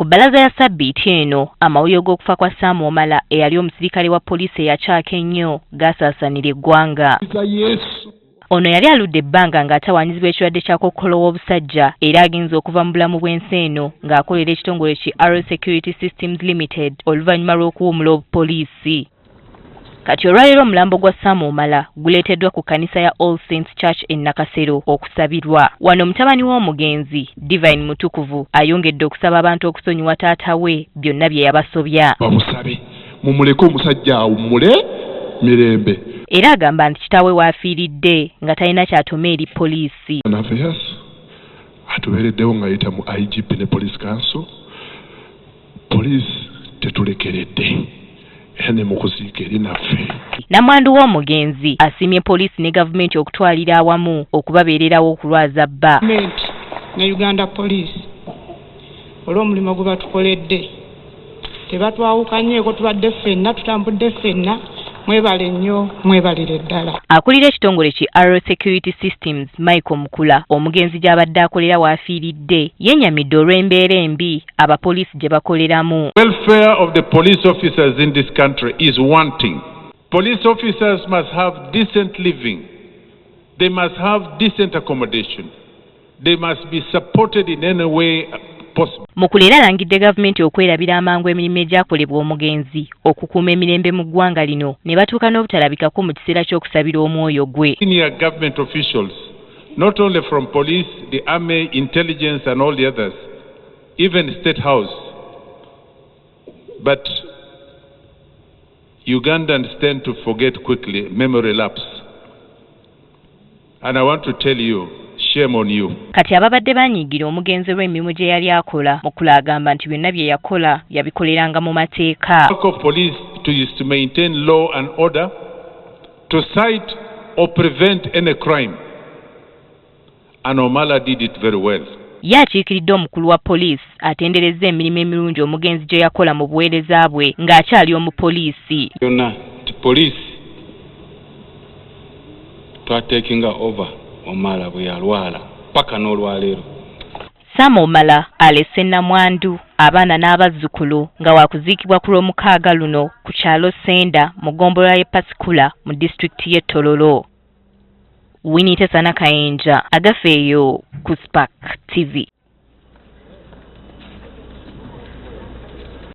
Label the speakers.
Speaker 1: Ku bbalaza ya Sabbiiti eno amawulire g'okufa kwa Sam Omala eyali omusirikale wa poliisi eyakyaka ennyo gaasaasanira eggwanga. Ono yali aludde ebbanga ng'atawaanyizibwa ekirwadde kya kookolo w'obusajja era agenze okuva mu bulamu bw'ensi eno ng'akolera ekitongole ki Security Systems Limited oluvannyuma lw'okuwummula obupoliisi. Kati olwaleero omulambo gwa Sam Omala guleeteddwa ku kkanisa ya All Saints Church e Nakasero okusabirwa. Wano mutabani w'omugenzi Divine Mutukuvu ayongedde okusaba abantu okusonyiwa taata we byonna bye yabasobya.
Speaker 2: Bamusabe mumuleke omusajja awummule mirembe.
Speaker 1: Era agamba nti kitaawe waafiiridde nga talina ky'atoma eri poliisi.
Speaker 2: Atuweereddewo ng'ayita mu IGP ne Police Council. Poliisi tetulekeredde.
Speaker 1: Namwandu w'omugenzi asiimye poliisi ne gavumenti okutwalira awamu okubabeererawo okulwaza bba.
Speaker 3: Ne Uganda Police olw'omulimu gwe batukoledde tebatwawukanyeeko tubadde ffenna tutambudde ffenna mwebale nnyo mwebalire ddala.
Speaker 1: Akulira ekitongole ki Security Systems Mukula omugenzi gy'abadde akolera waafiiridde yennyamidde olw'embeera embi abapoliisi gye bakoleramu.
Speaker 4: Welfare of the police officers in this country is wanting. Police officers must have decent living. They must have decent accommodation. They must be supported in any way possible.
Speaker 1: Mukula era alangidde gavumenti okwerabira amangu emirimu egyakolebwa omugenzi okukuuma emirembe mu ggwanga lino ne batuuka n'obutalabikako mu kiseera ky'okusabira omwoyo gwe.
Speaker 4: Senior government officials, not only from police, the army, intelligence and all the others, even state house, but Ugandans tend to forget quickly, memory lapse. And I want to tell you, shame on you.
Speaker 1: Kati ababadde banyiigira omugenzi lw'emirimu gye yali akola Mukula agamba nti byonna bye yakola yabikoleranga mu mateeka.
Speaker 4: The work of police is to maintain law and order, to cite or prevent any crime. And Omala did it very well.
Speaker 1: Ye akiikiridde omukulu wa poliisi atenderezza emirimu emirungi omugenzi gye yakola mu buweereza bwe ng'akyali omupoliisi.
Speaker 5: Yonna ti poliisi twatekinga over Omala bwe yalwala paka n'olwaleero.
Speaker 1: Sam Omala alese namwandu abaana n'abazzukulu nga waakuziikibwa ku Lwomukaaga luno ku kyalo Senda mu ggombolola y'e Pasikula mu disitulikiti y'e Tololo. Winnie Nakasero Agafeeyo ku Spark TV.